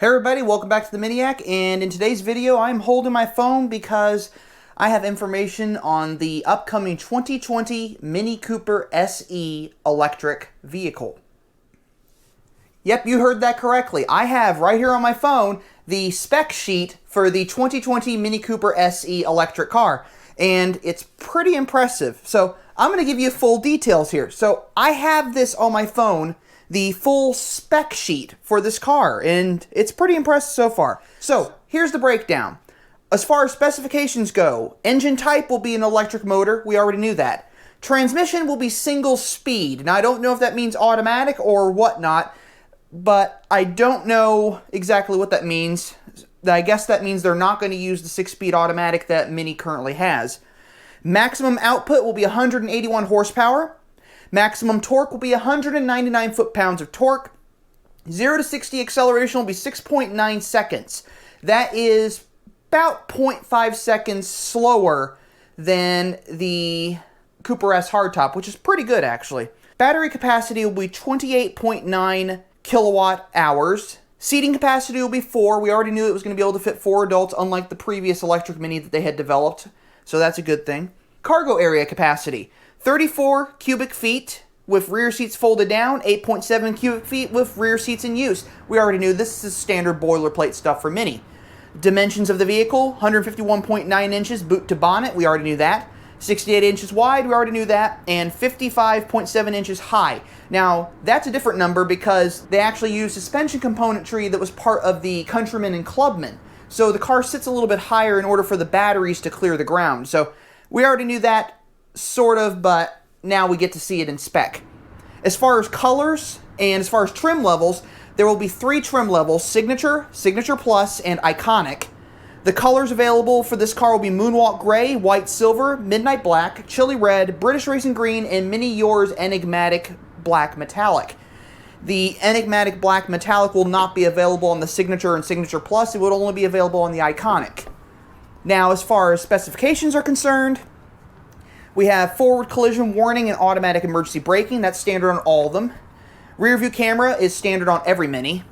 Hey everybody, welcome back to the MINIAC, and in today's video I'm holding my phone because I have information on the upcoming 2020 Mini Cooper SE electric vehicle. Yep, you heard that correctly. I have right here on my phone the spec sheet for the 2020 Mini Cooper SE electric car, and it's pretty impressive. So I'm going to give you full details here. So I have this on my phone, the full spec sheet for this car, and it's pretty impressive so far. So here's the breakdown. As far as specifications go, engine type will be an electric motor. We already knew that. Transmission will be single speed. Now I don't know if that means automatic or whatnot, but I don't know exactly what that means. I guess that means they're not going to use the 6-speed automatic that Mini currently has. Maximum output will be 181 horsepower. Maximum torque will be 199 foot-pounds of torque. 0 to 60 acceleration will be 6.9 seconds. That is about 0.5 seconds slower than the Cooper S hardtop, which is pretty good actually. Battery capacity will be 28.9 kilowatt hours. Seating capacity will be 4. We already knew it was going to be able to fit 4 adults, unlike the previous electric Mini that they had developed, so that's a good thing. Cargo area capacity, 34 cubic feet with rear seats folded down, 8.7 cubic feet with rear seats in use. We already knew this is standard boilerplate stuff for Mini. Dimensions of the vehicle, 151.9 inches boot to bonnet, we already knew that. 68 inches wide, we already knew that, and 55.7 inches high. Now, that's a different number because they actually used suspension componentry that was part of the Countryman and Clubman. So the car sits a little bit higher in order for the batteries to clear the ground. So we already knew that, sort of, but now we get to see it in spec. As far as colors and as far as trim levels, there will be 3 trim levels: Signature, Signature Plus, and Iconic. The colors available for this car will be Moonwalk Gray, White Silver, Midnight Black, Chili Red, British Racing Green, and Mini Yours Enigmatic Black Metallic. The Enigmatic Black Metallic will not be available on the Signature and Signature Plus. It would only be available on the Iconic. Now, as far as specifications are concerned, we have forward collision warning and automatic emergency braking. That's standard on all of them. Rear view camera is standard on every Mini.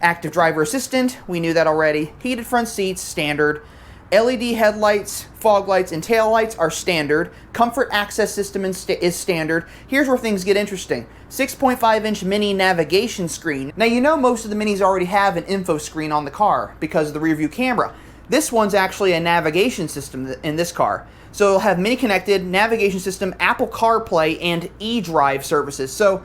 Active driver assistant, we knew that already. Heated front seats, standard. LED headlights, fog lights, and tail lights are standard. Comfort access system is standard. Here's where things get interesting. 6.5-inch Mini navigation screen. Now you know most of the Minis already have an info screen on the car because of the rear view camera. This one's actually a navigation system in this car. So it'll have Mini connected, navigation system, Apple CarPlay, and eDrive services. So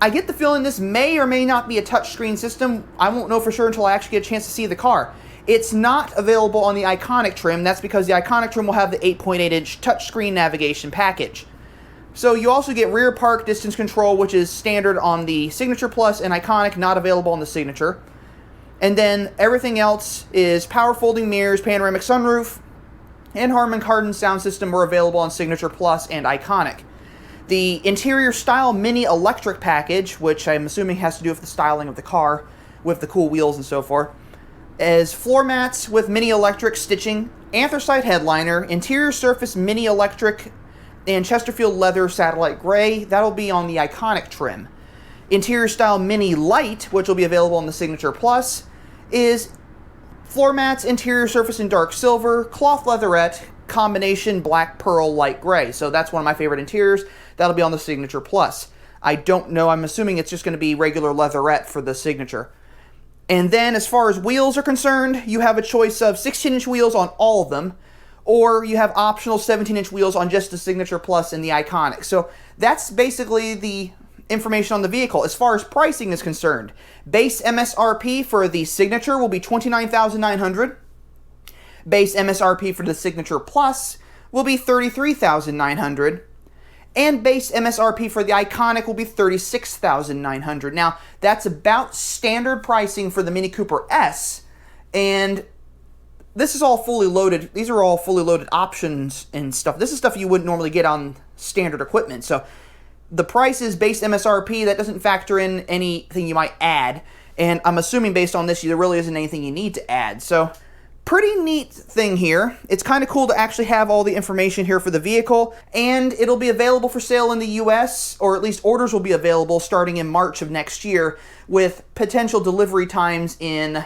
I get the feeling this may or may not be a touchscreen system. I won't know for sure until I actually get a chance to see the car. It's not available on the Iconic trim. That's because the Iconic trim will have the 8.8-inch touchscreen navigation package. So you also get rear park distance control, which is standard on the Signature Plus and Iconic, not available on the Signature. And then everything else is power folding mirrors, panoramic sunroof, and Harman Kardon sound system were available on Signature Plus and Iconic. The interior style Mini electric package, which I'm assuming has to do with the styling of the car, with the cool wheels and so forth, is floor mats with Mini electric stitching, anthracite headliner, interior surface Mini electric, and Chesterfield leather satellite gray. That'll be on the Iconic trim. Interior style Mini light, which will be available on the Signature Plus, is floor mats, interior surface in dark silver, cloth leatherette, combination black pearl light gray. So that's one of my favorite interiors. That'll be on the Signature Plus. I don't know, I'm assuming it's just going to be regular leatherette for the Signature. And then as far as wheels are concerned, you have a choice of 16-inch wheels on all of them, or you have optional 17-inch wheels on just the Signature Plus and the Iconic. So that's basically the information on the vehicle. As far as pricing is concerned, base MSRP for the Signature will be $29,900. Base MSRP for the Signature Plus will be $33,900. And base MSRP for the Iconic will be $36,900. Now, that's about standard pricing for the Mini Cooper S, and this is all fully loaded. These are all fully loaded options and stuff. This is stuff you wouldn't normally get on standard equipment. So the price is base MSRP. That doesn't factor in anything you might add, and I'm assuming based on this, there really isn't anything you need to add. So pretty neat thing here. It's kind of cool to actually have all the information here for the vehicle, and it'll be available for sale in the US, or at least orders will be available starting in March of next year, with potential delivery times in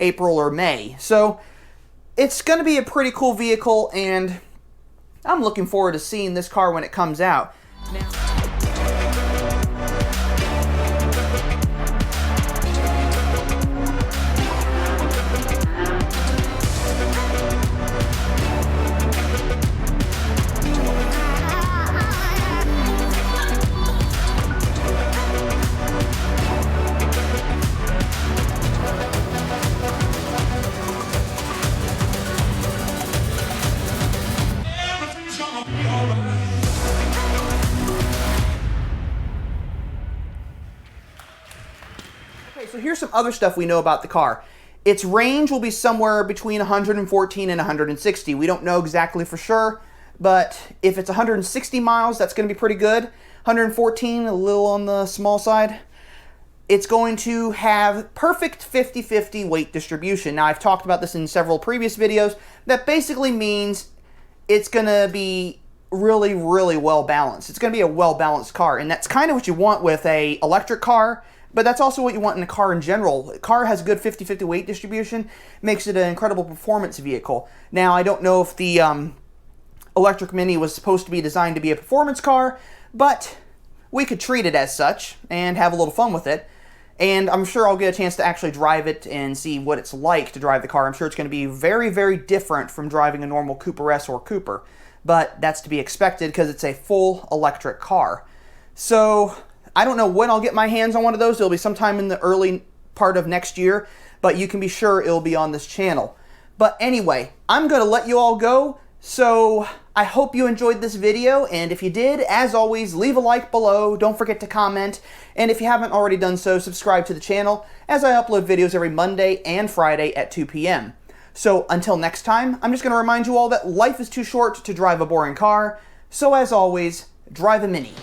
April or May. So it's going to be a pretty cool vehicle, and I'm looking forward to seeing this car when it comes out. Now, so here's some other stuff we know about the car. Its range will be somewhere between 114 and 160. We don't know exactly for sure, but if it's 160 miles, that's going to be pretty good. 114, a little on the small side. It's going to have perfect 50-50 weight distribution. Now, I've talked about this in several previous videos. That basically means it's going to be really, really well balanced. It's going to be a well-balanced car, and that's kind of what you want with a electric car. But that's also what you want in a car in general. A car has a good 50-50 weight distribution, makes it an incredible performance vehicle. Now, I don't know if the electric Mini was supposed to be designed to be a performance car, but we could treat it as such and have a little fun with it. And I'm sure I'll get a chance to actually drive it and see what it's like to drive the car. I'm sure it's going to be very, very different from driving a normal Cooper S or Cooper. But that's to be expected because it's a full electric car. So I don't know when I'll get my hands on one of those. It'll be sometime in the early part of next year, but you can be sure it'll be on this channel. But anyway, I'm going to let you all go. So I hope you enjoyed this video, and if you did, as always, leave a like below. Don't forget to comment, and if you haven't already done so, subscribe to the channel, as I upload videos every Monday and Friday at 2 p.m. So until next time, I'm just going to remind you all that life is too short to drive a boring car, so as always, drive a Mini.